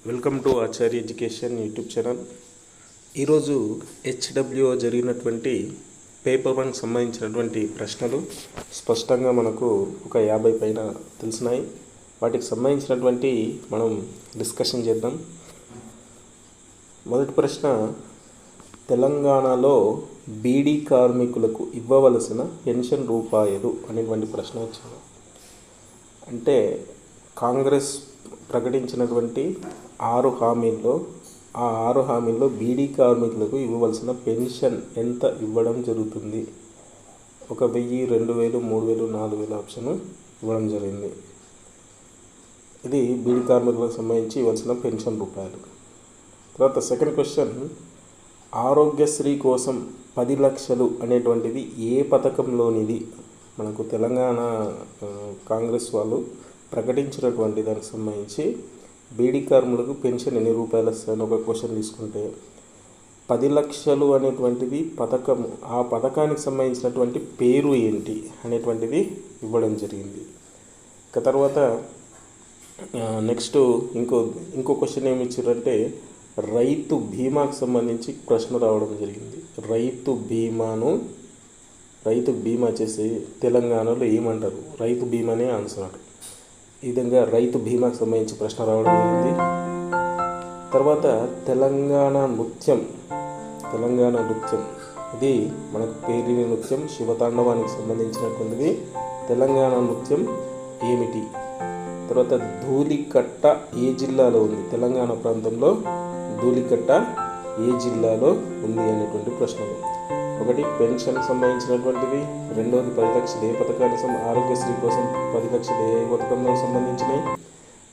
Welcome to Acharya education YouTube channel. ఈరోజు హెచ్డబ్ల్యూఓ జరిగినటువంటి paper 1 సంబంధించినటువంటి ప్రశ్నలు స్పష్టంగా మనకు ఒక 50 పైన తెలిసినాయి. వాటికి సంబంధించినటువంటి మనం డిస్కషన్ చేద్దాం. మొదటి ప్రశ్న, తెలంగాణలో బీడీ కార్మికులకు ఇవ్వవలసిన పెన్షన్ రూపాయలు అనేటువంటి ప్రశ్న వచ్చింది. అంటే కాంగ్రెస్ ప్రకటించినటువంటి 6 హామీల్లో ఆ 6 హామీల్లో బీడీ కార్మికులకు ఇవ్వవలసిన పెన్షన్ ఎంత ఇవ్వడం జరుగుతుంది? 1000, 2000, 3000, 4000 ఆప్షన్ ఇవ్వడం జరిగింది. ఇది బీడీ కార్మికులకు సంబంధించి ఇవ్వాల్సిన పెన్షన్ రూపాయలు. తర్వాత సెకండ్ క్వశ్చన్, ఆరోగ్యశ్రీ కోసం 10 లక్షలు అనేటువంటిది ఏ పథకంలోనిది? మనకు తెలంగాణ కాంగ్రెస్ వాళ్ళు ప్రకటించినటువంటి దానికి సంబంధించి బీడీ కార్మికులకు పెన్షన్ ఎన్ని రూపాయలు వస్తాయని ఒక క్వశ్చన్ తీసుకుంటే 10 లక్షలు అనేటువంటిది పథకము, ఆ పథకానికి సంబంధించినటువంటి పేరు ఏంటి అనేటువంటిది ఇవ్వడం జరిగింది. ఇక తర్వాత నెక్స్ట్ ఇంకో క్వశ్చన్ ఏమి ఇచ్చారంటే రైతు బీమాకు సంబంధించి ప్రశ్న రావడం జరిగింది. రైతు బీమా చేసి తెలంగాణలో ఏమంటారు? రైతు బీమానే ఆన్సర్. ఈ విధంగా రైతు బీమాకు సంబంధించి ప్రశ్న రావడం జరిగింది. తర్వాత తెలంగాణ నృత్యం ఇది మనకు పేరిని నృత్యం, శివతాండవానికి సంబంధించినటువంటిది. తెలంగాణ నృత్యం ఏమిటి? తర్వాత ధూళికట్ట ఏ జిల్లాలో ఉంది? తెలంగాణ ప్రాంతంలో ధూళికట్ట ఏ జిల్లాలో ఉంది అనేటువంటి ప్రశ్నలు. ఒకటి పెన్షన్ సంబంధించినటువంటివి, రెండవది 10 లక్షలు ఏ పథకానికి ఆరోగ్యశ్రీ కోసం 10 లక్షలు ఏ పథకంలో సంబంధించినవి,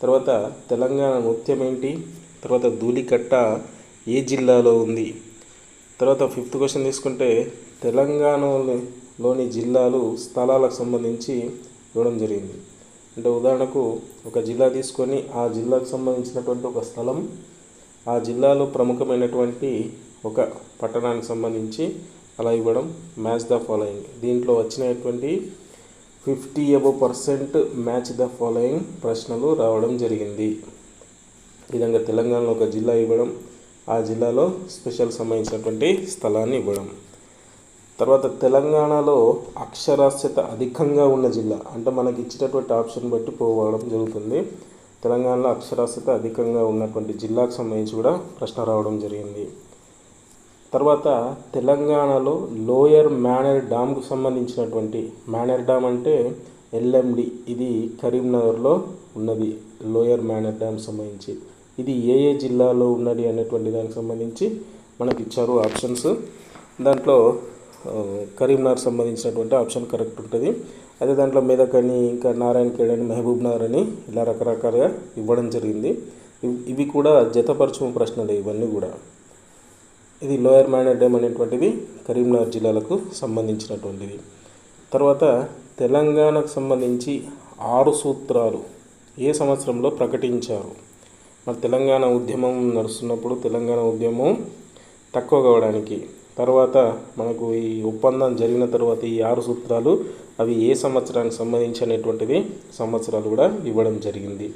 తర్వాత తెలంగాణ నృత్యం ఏంటి, తర్వాత ధూళికట్ట ఏ జిల్లాలో ఉంది. తర్వాత 5th క్వశ్చన్ తీసుకుంటే తెలంగాణలోని జిల్లాలు స్థలాలకు సంబంధించి ఇవ్వడం జరిగింది. అంటే ఉదాహరణకు ఒక జిల్లా తీసుకొని ఆ జిల్లాకు సంబంధించినటువంటి ఒక స్థలం, ఆ జిల్లాలో ప్రముఖమైనటువంటి ఒక పట్టణానికి సంబంధించి అలా ఇవ్వడం. మ్యాచ్ ద ఫాలోయింగ్, దీంట్లో వచ్చినటువంటి 50% మ్యాచ్ ద ఫాలోయింగ్ ప్రశ్నలు రావడం జరిగింది. ఈ విధంగా తెలంగాణలో ఒక జిల్లా ఇవ్వడం, ఆ జిల్లాలో స్పెషల్ సంబంధించినటువంటి స్థలాన్ని ఇవ్వడం. తర్వాత తెలంగాణలో అక్షరాస్యత అధికంగా ఉన్న జిల్లా, అంటే మనకి ఇచ్చినటువంటి ఆప్షన్ బట్టి పోవడం జరుగుతుంది. తెలంగాణలో అక్షరాస్యత అధికంగా ఉన్నటువంటి జిల్లాకు సంబంధించి కూడా ప్రశ్న రావడం జరిగింది. తర్వాత తెలంగాణలో లోయర్ మేనర్ డ్యామ్కు సంబంధించినటువంటి, మేనర్ డ్యామ్ అంటే ఎల్ఎండి, ఇది కరీంనగర్లో ఉన్నది. లోయర్ మేనర్ డ్యామ్ సంబంధించి ఇది ఏ జిల్లాలో ఉన్నది అనేటువంటి దానికి సంబంధించి మనకి ఇచ్చారు ఆప్షన్స్. దాంట్లో కరీంనగర్ సంబంధించినటువంటి ఆప్షన్ కరెక్ట్ ఉంటుంది. అదే దాంట్లో మెదక్ అని, ఇంకా నారాయణఖేడ్ అని, మహబూబ్ నగర్ అని ఇలా రకరకాలుగా ఇవ్వడం జరిగింది. ఇవి కూడా జతపరచు ప్రశ్నలే ఇవన్నీ కూడా. ఇది లోయర్ మేనర్ డ్యామ్ అనేటువంటిది కరీంనగర్ జిల్లాలకు సంబంధించినటువంటిది. తర్వాత తెలంగాణకు సంబంధించి 6 సూత్రాలు ఏ సంవత్సరంలో ప్రకటించారు? మరి తెలంగాణ ఉద్యమం నడుస్తున్నప్పుడు తెలంగాణ ఉద్యమం తక్కువ కావడానికి తర్వాత మనకు ఈ ఒప్పందం జరిగిన తర్వాత ఈ 6 సూత్రాలు అవి ఏ సంవత్సరానికి సంబంధించి అనేటువంటిది సంవత్సరాలు కూడా ఇవ్వడం జరిగింది.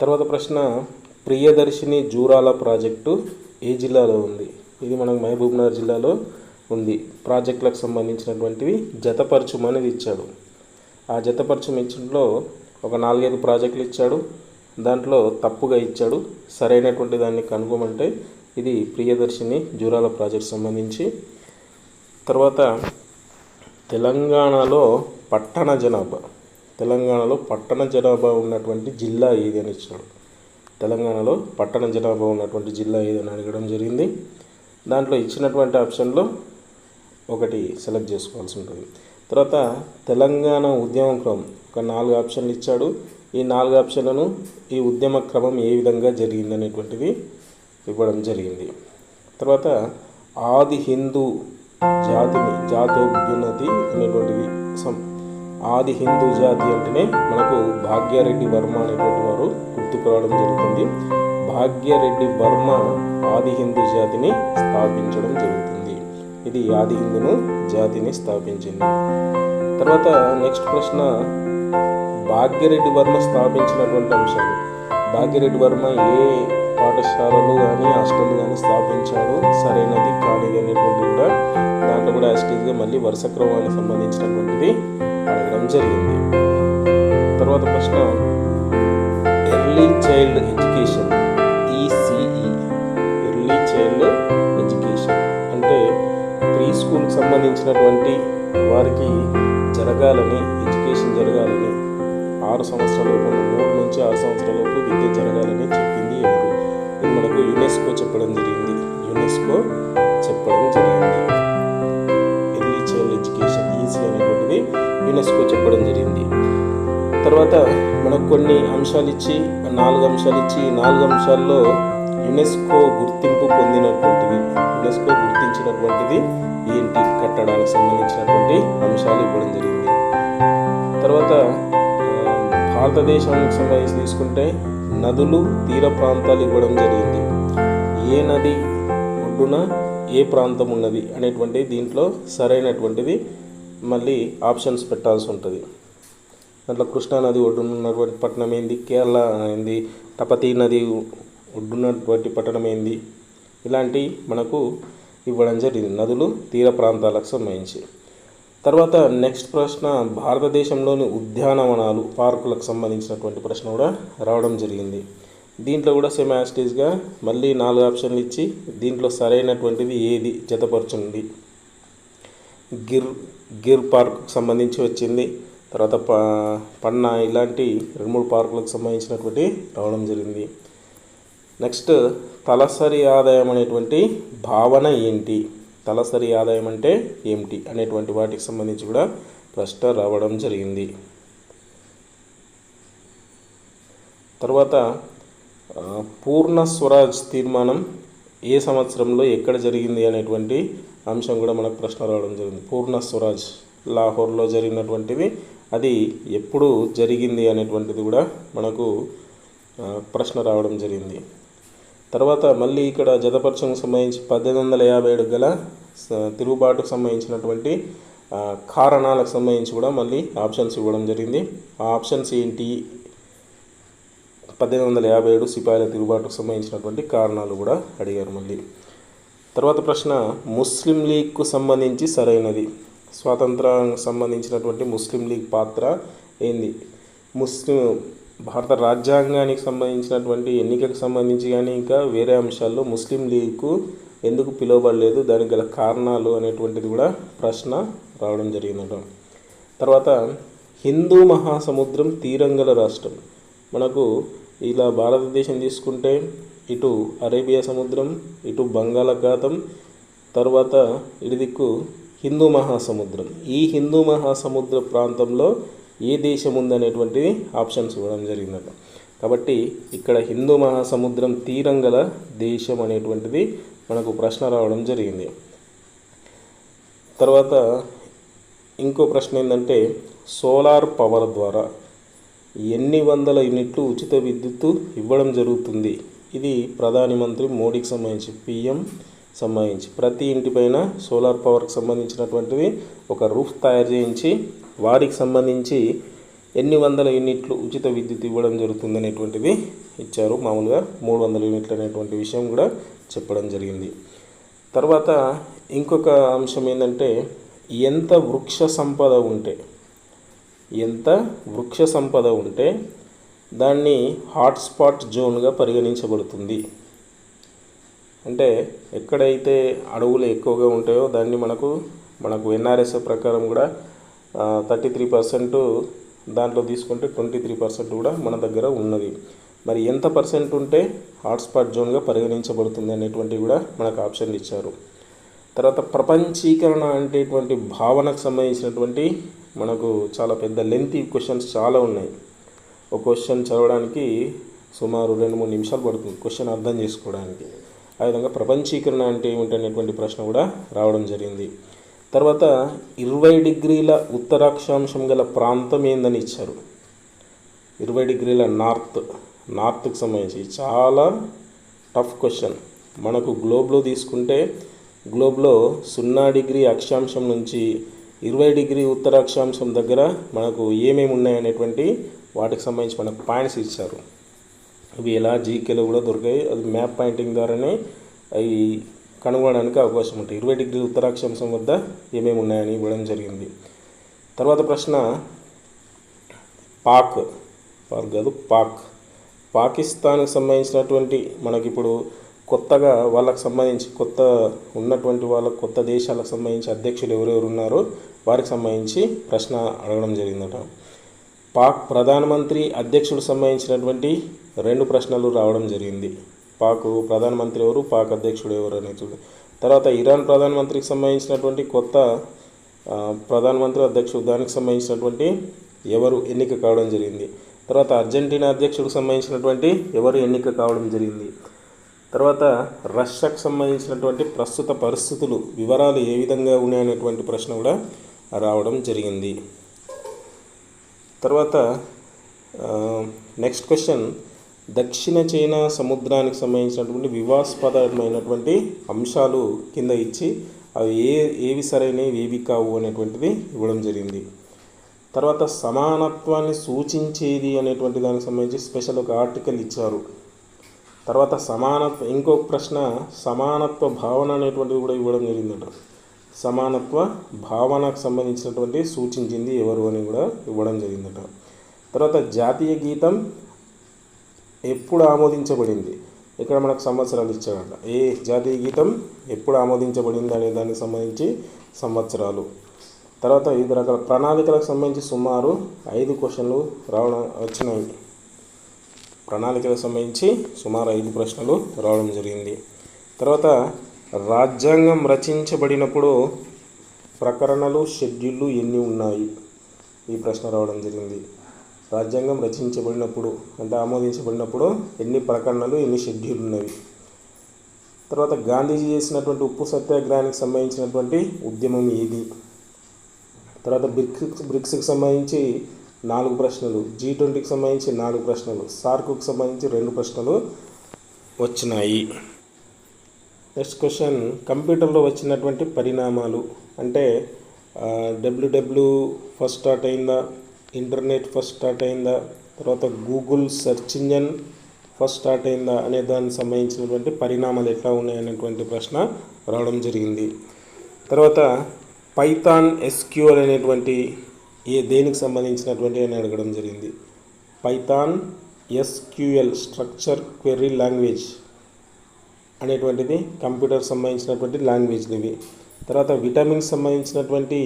తర్వాత ప్రశ్న, ప్రియదర్శిని జూరాల ప్రాజెక్టు ఏ జిల్లాలో ఉంది? ఇది మనకు మహబూబ్నగర్ జిల్లాలో ఉంది. ప్రాజెక్టులకు సంబంధించినటువంటివి జతపరచుం అనేది ఇచ్చాడు. ఆ జతపరచుం ఇచ్చడంలో ఒక 4-5 ప్రాజెక్టులు ఇచ్చాడు. దాంట్లో తప్పుగా ఇచ్చాడు. సరైనటువంటి దాన్ని కనుగొమంటే ఇది ప్రియదర్శిని జూరాల ప్రాజెక్ట్ సంబంధించి. తర్వాత తెలంగాణలో పట్టణ జనాభా ఉన్నటువంటి జిల్లా ఏది అని ఇచ్చాడు. తెలంగాణలో పట్టణ జనాభా ఉన్నటువంటి జిల్లా ఏదని అడగడం జరిగింది. దాంట్లో ఇచ్చినటువంటి ఆప్షన్లో ఒకటి సెలెక్ట్ చేసుకోవాల్సి ఉంటుంది. తర్వాత తెలంగాణ ఉద్యమ క్రమం ఒక 4 ఆప్షన్లు ఇచ్చాడు. ఈ 4 ఆప్షన్లను ఈ ఉద్యమ క్రమం ఏ విధంగా జరిగింది అనేటువంటిది ఇవ్వడం జరిగింది. తర్వాత ఆది హిందూ జాతోభ్యున్నతి అనేటువంటిది ఆది హిందూ జాతి అంటేనే మనకు భాగ్యారెడ్డి వర్మ అనేటువంటి వారు గుర్తుకు రావడం జరుగుతుంది. భాగ్యారెడ్డి వర్మ ఆది హిందూ జాతిని స్థాపించడం జరుగుతుంది. ఇది ఆది హిందూ జాతిని స్థాపించింది. తర్వాత నెక్స్ట్ ప్రశ్న, భాగ్యరెడ్డి వర్మ స్థాపించినటువంటి అంశాలు. భాగ్యరెడ్డి వర్మ ఏ పాఠశాలలు కానీ హాస్టల్ కానీ స్థాపించాడు, సరైనది కానిది అనేటువంటి కూడా దాంట్లో కూడా యాస్టీజ్గా మళ్ళీ వరుస క్రమానికి సంబంధించినటువంటిది అడగడం జరిగింది. తర్వాత ప్రశ్న, early child education ECE, early child education అంటే ప్రీ స్కూల్కి సంబంధించినటువంటి వారికి జరగాలని, ఎడ్యుకేషన్ జరగాలని, 6 సంవత్సరాలలోపు 3 నుంచి 6 సంవత్సరాలలోపు విద్య జరగాలని చెప్పింది ఎవరు? ఇది మనకు యునెస్కో చెప్పడం జరిగింది. ఎర్లీ చైల్డ్ ఎడ్యుకేషన్ ఈసీ అనేటువంటిది యునెస్కో చెప్పడం జరిగింది. తర్వాత మనకు కొన్ని అంశాలు ఇచ్చి 4 అంశాలు ఇచ్చి, ఈ 4 అంశాల్లో యునెస్కో గుర్తింపు పొందినటువంటిది, యునెస్కో గుర్తించినటువంటిది ఏంటి, కట్టడానికి సంబంధించినటువంటి అంశాలు ఇవ్వడం జరిగింది. తర్వాత భారతదేశానికి సంబంధించి తీసుకుంటే నదులు, తీర ప్రాంతాలు ఇవ్వడం జరిగింది. ఏ నది ఒడ్డున ఏ ప్రాంతం ఉన్నది అనేటువంటి దీంట్లో సరైనటువంటిది మళ్ళీ ఆప్షన్స్ పెట్టాల్సి ఉంటుంది. దాంట్లో కృష్ణానది ఒడ్డున ఉన్నటువంటి పట్టణం ఏంది, కేరళ ఏంది, తపతీ నది ఒడ్డున్నటువంటి పట్టణం ఏంది, ఇలాంటి మనకు ఇవ్వడం జరిగింది నదులు, తీర ప్రాంతాలకు సంబంధించి. తర్వాత నెక్స్ట్ ప్రశ్న, భారతదేశంలోని ఉద్యానవనాలు, పార్కులకు సంబంధించినటువంటి ప్రశ్న కూడా రావడం జరిగింది. దీంట్లో కూడా సేమ్ యాస్టీజ్గా మళ్ళీ 4 ఆప్షన్లు ఇచ్చి దీంట్లో సరైనటువంటిది ఏది జతపరచండి. గిర్ పార్కుకు సంబంధించి వచ్చింది. తర్వాత పన్నా, ఇలాంటి 2-3 పార్కులకు సంబంధించినటువంటి రావడం జరిగింది. నెక్స్ట్, తలసరి ఆదాయం అనేటువంటి భావన ఏంటి, తలసరి ఆదాయం అంటే ఏమిటి అనేటువంటి వాటికి సంబంధించి కూడా ప్రశ్న రావడం జరిగింది. తర్వాత పూర్ణ స్వరాజ్ తీర్మానం ఏ సంవత్సరంలో ఎక్కడ జరిగింది అనేటువంటి అంశం కూడా మనకు ప్రశ్న రావడం జరిగింది. పూర్ణ స్వరాజ్ లాహోర్లో జరిగినటువంటిది, అది ఎప్పుడు జరిగింది అనేటువంటిది కూడా మనకు ప్రశ్న రావడం జరిగింది. తర్వాత మళ్ళీ ఇక్కడ జతపరచంకు సంబంధించి 1857 గల తిరుగుబాటుకు సంబంధించినటువంటి కారణాలకు సంబంధించి కూడా మళ్ళీ ఆప్షన్స్ ఇవ్వడం జరిగింది. ఆ ఆప్షన్స్ ఏంటి, 1857 సిపాయిల తిరుగుబాటుకు సంబంధించినటువంటి కారణాలు కూడా అడిగారు మళ్ళీ. తర్వాత ప్రశ్న, ముస్లిం లీగ్కు సంబంధించి సరైనది, స్వాతంత్రానికి సంబంధించినటువంటి ముస్లిం లీగ్ పాత్ర ఏంది, భారత రాజ్యాంగానికి సంబంధించినటువంటి ఎన్నికకు సంబంధించి కానీ ఇంకా వేరే అంశాల్లో ముస్లిం లీగ్కు ఎందుకు పిలువబడలేదు, దానికి గల కారణాలు అనేటువంటిది కూడా ప్రశ్న రావడం జరిగిందట. తర్వాత హిందూ మహాసముద్రం తీరం గల రాష్ట్రం, మనకు ఇలా భారతదేశం తీసుకుంటే ఇటు అరేబియా సముద్రం, ఇటు బంగాళాఖాతం, తర్వాత ఇటు దిక్కు హిందూ మహాసముద్రం. ఈ హిందూ మహాసముద్ర ప్రాంతంలో ఏ దేశం ఉందనేటువంటి ఆప్షన్స్ ఇవ్వడం జరిగిందట. కాబట్టి ఇక్కడ హిందూ మహాసముద్రం తీరం గల దేశం అనేటువంటిది మనకు ప్రశ్న రావడం జరిగింది. తర్వాత ఇంకో ప్రశ్న ఏంటంటే, సోలార్ పవర్ ద్వారా ఎన్ని వందల యూనిట్లు ఉచిత విద్యుత్తు ఇవ్వడం జరుగుతుంది, ఇది ప్రధాని మంత్రి మోడీకి సంబంధించి, పిఎం సంబంధించి ప్రతి ఇంటిపైన సోలార్ పవర్కి సంబంధించినటువంటిది ఒక రూఫ్ తయారు చేయించి వారికి సంబంధించి ఎన్ని వందల యూనిట్లు ఉచిత విద్యుత్ ఇవ్వడం జరుగుతుంది అనేటువంటిది ఇచ్చారు. మామూలుగా 300 యూనిట్లు అనేటువంటి విషయం కూడా చెప్పడం జరిగింది. తర్వాత ఇంకొక అంశం ఏంటంటే, ఎంత వృక్ష సంపద ఉంటే దాన్ని హాట్స్పాట్ జోన్గా పరిగణించబడుతుంది. అంటే ఎక్కడైతే అడవులు ఎక్కువగా ఉంటాయో దాన్ని మనకు ఎన్ఆర్ఎస్ ప్రకారం కూడా 33%, దాంట్లో తీసుకుంటే 23% కూడా మన దగ్గర ఉన్నది. మరి ఎంత పర్సెంట్ ఉంటే హాట్స్పాట్ జోన్గా పరిగణించబడుతుంది అనేటువంటివి కూడా మనకు ఆప్షన్లు ఇచ్చారు. తర్వాత ప్రపంచీకరణ అనేటువంటి భావనకు సంబంధించినటువంటి మనకు చాలా పెద్ద లెంతీ క్వశ్చన్స్ చాలా ఉన్నాయి. ఒక క్వశ్చన్ చదవడానికి సుమారు 2-3 నిమిషాలు పడుతుంది క్వశ్చన్ అర్థం చేసుకోవడానికి. ఆ విధంగా ప్రపంచీకరణ అంటే ఏమిటనేటువంటి ప్రశ్న కూడా రావడం జరిగింది. తర్వాత 20 డిగ్రీల ఉత్తరాక్షాంశం గల ప్రాంతం ఏందని ఇచ్చారు. 20 డిగ్రీల నార్త్కి సంబంధించి చాలా టఫ్ క్వశ్చన్. మనకు గ్లోబ్లో తీసుకుంటే గ్లోబ్లో 0 డిగ్రీ అక్షాంశం నుంచి 20 డిగ్రీ ఉత్తరాక్షాంశం దగ్గర మనకు ఏమేమి ఉన్నాయనేటువంటి వాటికి సంబంధించి మనకు పాయింట్స్ ఇచ్చారు. ఇవి ఎలా జీకేలో కూడా దొరికాయి. అది మ్యాప్ పాయింటింగ్ ద్వారానే అవి కనుగొనడానికి అవకాశం ఉంటాయి. 20 డిగ్రీ ఉత్తరాక్షాంశం వద్ద ఏమేమి ఉన్నాయని ఇవ్వడం జరిగింది. తర్వాత ప్రశ్న పాకిస్తాన్కి సంబంధించినటువంటి మనకిప్పుడు కొత్తగా వాళ్ళకి సంబంధించి కొత్త ఉన్నటువంటి కొత్త దేశాలకు సంబంధించి అధ్యక్షులు ఎవరెవరు ఉన్నారో వారికి సంబంధించి ప్రశ్న అడగడం జరిగిందట. పాక్ ప్రధానమంత్రి అధ్యక్షుడు సంబంధించినటువంటి 2 ప్రశ్నలు రావడం జరిగింది. పాక్ ప్రధానమంత్రి ఎవరు, పాక్ అధ్యక్షుడు ఎవరు అనేది. తర్వాత ఇరాన్ ప్రధానమంత్రికి సంబంధించినటువంటి కొత్త ప్రధానమంత్రి అధ్యక్షుడు దానికి సంబంధించినటువంటి ఎవరు ఎన్నిక కావడం జరిగింది. తర్వాత అర్జెంటీనా అధ్యక్షుడికి సంబంధించినటువంటి ఎవరు ఎన్నిక కావడం జరిగింది. తర్వాత రష్యాకు సంబంధించినటువంటి ప్రస్తుత పరిస్థితులు వివరాలు ఏ విధంగా ఉన్నాయనేటువంటి ప్రశ్న కూడా రావడం జరిగింది. తర్వాత నెక్స్ట్ క్వశ్చన్, దక్షిణ చైనా సముద్రానికి సంబంధించినటువంటి వివాదాస్పదమైనటువంటి అంశాలు కింద ఇచ్చి అవి ఏవి సరైనవి ఏవి కావు అనేటువంటిది ఇవ్వడం జరిగింది. తర్వాత సమానత్వాన్ని సూచించేది అనేటువంటి దానికి సంబంధించి స్పెషల్ ఒక ఆర్టికల్ ఇచ్చారు. తర్వాత ఇంకొక ప్రశ్న సమానత్వ భావన అనేటువంటిది కూడా ఇవ్వడం జరిగిందట. సమానత్వ భావనకు సంబంధించినటువంటి సూచించింది ఎవరు అని కూడా ఇవ్వడం జరిగిందట. తర్వాత జాతీయ గీతం ఎప్పుడు ఆమోదించబడింది, ఇక్కడ మనకు సంవత్సరాలు ఇచ్చాడట. ఏ జాతీయ గీతం ఎప్పుడు ఆమోదించబడింది అనే దానికి సంబంధించి సంవత్సరాలు. తర్వాత వివిధ రకాల ప్రణాళికలకు సంబంధించి సుమారు 5 క్వశ్చన్లు వచ్చినాయి. ప్రణాళికలకు సంబంధించి సుమారు 5 ప్రశ్నలు రావడం జరిగింది. తర్వాత రాజ్యాంగం రచించబడినప్పుడు ప్రకరణలు షెడ్యూళ్ళు ఎన్ని ఉన్నాయి, ఈ ప్రశ్న రావడం జరిగింది. రాజ్యాంగం రచించబడినప్పుడు అంటే ఆమోదించబడినప్పుడు ఎన్ని ప్రకరణలు ఎన్ని షెడ్యూళ్ళు ఉన్నవి. తర్వాత గాంధీజీ చేసినటువంటి ఉప్పు సత్యాగ్రహానికి సంబంధించినటువంటి ఉద్యమం ఏది. తర్వాత బ్రిక్స్కి సంబంధించి 4 ప్రశ్నలు, G20కి సంబంధించి 4 ప్రశ్నలు, సార్క్కి సంబంధించి 2 ప్రశ్నలు వచ్చినాయి. నెక్స్ట్ క్వశ్చన్, కంప్యూటర్లో వచ్చినటువంటి పరిణామాలు అంటే డబ్ల్యూడబ్ల్యూ ఫస్ట్ స్టార్ట్ అయిందా, ఇంటర్నెట్ ఫస్ట్ స్టార్ట్ అయిందా, తర్వాత Google search engine first start అయిందా అనే దానికి సంబంధించినటువంటి పరిణామాలు ఎట్లా ఉన్నాయనేటువంటి ప్రశ్న రావడం జరిగింది. తర్వాత పైథాన్ SQL అనేటువంటి దేనికి సంబంధించినటువంటి అని అడగడం జరిగింది. Python SQL structure query language అనేటువంటిది కంప్యూటర్ సంబంధించినటువంటి లాంగ్వేజ్లు ఇవి. తర్వాత విటమిన్ సంబంధించినటువంటి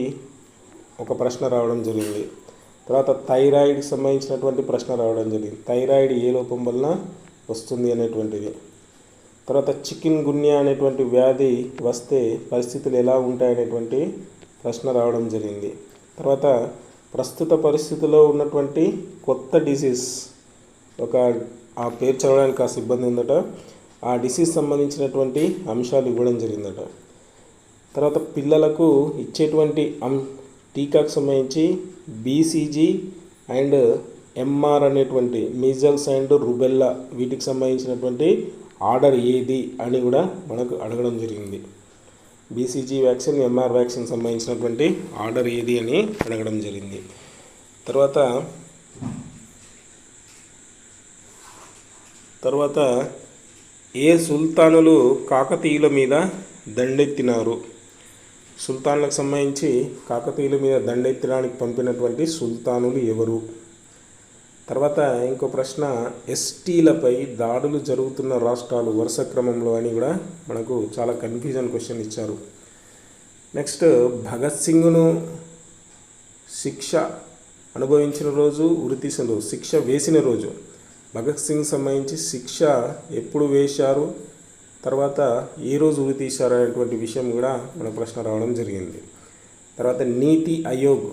ఒక ప్రశ్న రావడం జరిగింది. తర్వాత థైరాయిడ్కి సంబంధించినటువంటి ప్రశ్న రావడం జరిగింది. థైరాయిడ్ ఏ లోపం వలన వస్తుంది అనేటువంటిది. తర్వాత చికెన్ గున్యా అనేటువంటి వ్యాధి వస్తే పరిస్థితులు ఎలా ఉంటాయనేటువంటి ప్రశ్న రావడం జరిగింది. తర్వాత ప్రస్తుత పరిస్థితిలో ఉన్నటువంటి కొత్త డిసీజ్ ఆ పేరు చదవడానికి కాస్త ఇబ్బంది ఉందట. ఆ డిసీజ్ సంబంధించినటువంటి అంశాలు ఇవ్వడం జరిగిందట. తర్వాత పిల్లలకు ఇచ్చేటువంటి టీకాకు సంబంధించి BCG అండ్ MR అనేటువంటి మీజల్స్ అండ్ రుబెల్లా వీటికి సంబంధించినటువంటి ఆర్డర్ ఏది అని కూడా మనకు అడగడం జరిగింది. BCG వ్యాక్సిన్ MR వ్యాక్సిన్ సంబంధించినటువంటి ఆర్డర్ ఏది అని అడగడం జరిగింది. తర్వాత ఏ సుల్తానులు కాకతీయుల మీద దండెత్తినారు. సుల్తాన్లకు సంబంధించి కాకతీయుల మీద దండెత్తడానికి పంపినటువంటి సుల్తానులు ఎవరు. తర్వాత ఇంకో ప్రశ్న, ఎస్టీలపై దాడులు జరుగుతున్న రాష్ట్రాలు వరుస క్రమంలో అని కూడా మనకు చాలా కన్ఫ్యూజన్ క్వశ్చన్ ఇచ్చారు. నెక్స్ట్, భగత్ సింగ్ను శిక్ష అనుభవించిన రోజు, ఉరి తీసిన రోజు, శిక్ష వేసిన రోజు. భగత్ సింగ్ సంబంధించి శిక్ష ఎప్పుడు వేశారు, తర్వాత ఏ రోజు ఉరి తీశారు అనేటువంటి విషయం కూడా మన ప్రశ్న రావడం జరిగింది. తర్వాత నీతి ఆయోగ్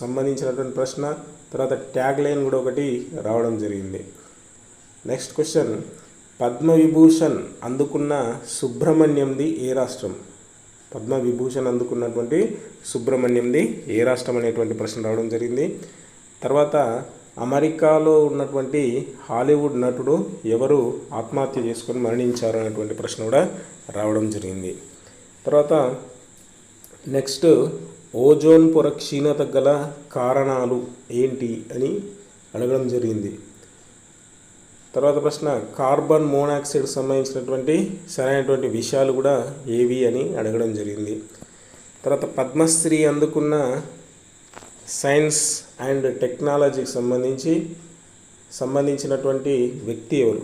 సంబంధించినటువంటి ప్రశ్న, తర్వాత ట్యాగ్ లైన్ కూడా ఒకటి రావడం జరిగింది. నెక్స్ట్ క్వశ్చన్, పద్మవిభూషణ్ అందుకున్న సుబ్రహ్మణ్యంది ఏ రాష్ట్రం. పద్మవిభూషణ్ అందుకున్నటువంటి సుబ్రహ్మణ్యంది ఏ రాష్ట్రం అనేటువంటి ప్రశ్న రావడం జరిగింది. తర్వాత అమెరికాలో ఉన్నటువంటి హాలీవుడ్ నటుడు ఎవరు ఆత్మహత్య చేసుకొని మరణించారు అనేటువంటి ప్రశ్న కూడా రావడం జరిగింది. తర్వాత నెక్స్ట్, ఓజోన్ పొర క్షీణత గల కారణాలు ఏంటి అని అడగడం జరిగింది. తర్వాత ప్రశ్న, కార్బన్ మోనాక్సైడ్కి సంబంధించినటువంటి సరైనటువంటి విషయాలు కూడా ఏవి అని అడగడం జరిగింది. తర్వాత పద్మశ్రీ అందుకున్న సైన్స్ అండ్ టెక్నాలజీకి సంబంధించినటువంటి వ్యక్తి ఎవరు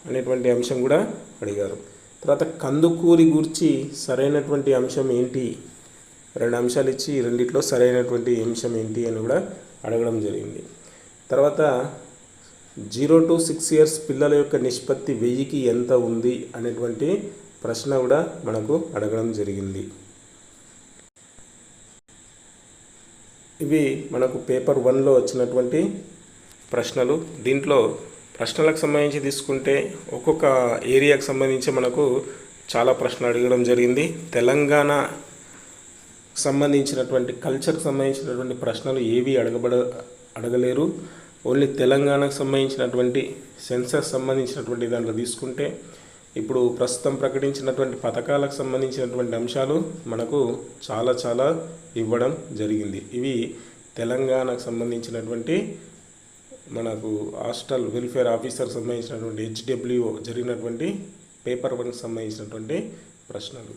అనేటువంటి అంశం కూడా అడిగారు. తర్వాత కందుకూరి గూర్చి సరైనటువంటి అంశం ఏంటి, 2 అంశాలు ఇచ్చి రెండిట్లో సరైనటువంటి అంశం ఏంటి అని కూడా అడగడం జరిగింది. తర్వాత 0 to 6 years పిల్లల యొక్క నిష్పత్తి 1000కి ఎంత ఉంది అనేటువంటి ప్రశ్న కూడా మనకు అడగడం జరిగింది. ఇవి మనకు పేపర్ 1లో వచ్చినటువంటి ప్రశ్నలు. దీంట్లో ప్రశ్నలకు సంబంధించి తీసుకుంటే ఒక్కొక్క ఏరియాకు సంబంధించి మనకు చాలా ప్రశ్నలు అడగడం జరిగింది. తెలంగాణ సంబంధించినటువంటి కల్చర్కి సంబంధించినటువంటి ప్రశ్నలు ఏవి అడగలేరు. ఓన్లీ తెలంగాణకు సంబంధించినటువంటి సెన్సస్ సంబంధించినటువంటి దాంట్లో తీసుకుంటే ఇప్పుడు ప్రస్తుతం ప్రకటించినటువంటి పథకాలకు సంబంధించినటువంటి అంశాలు మనకు చాలా ఇవ్వడం జరిగింది. ఇవి తెలంగాణకు సంబంధించినటువంటి మనకు హాస్టల్ వెల్ఫేర్ ఆఫీసర్ సంబంధించినటువంటి HWO జరిగినటువంటి పేపర్ 1కి సంబంధించినటువంటి ప్రశ్నలు.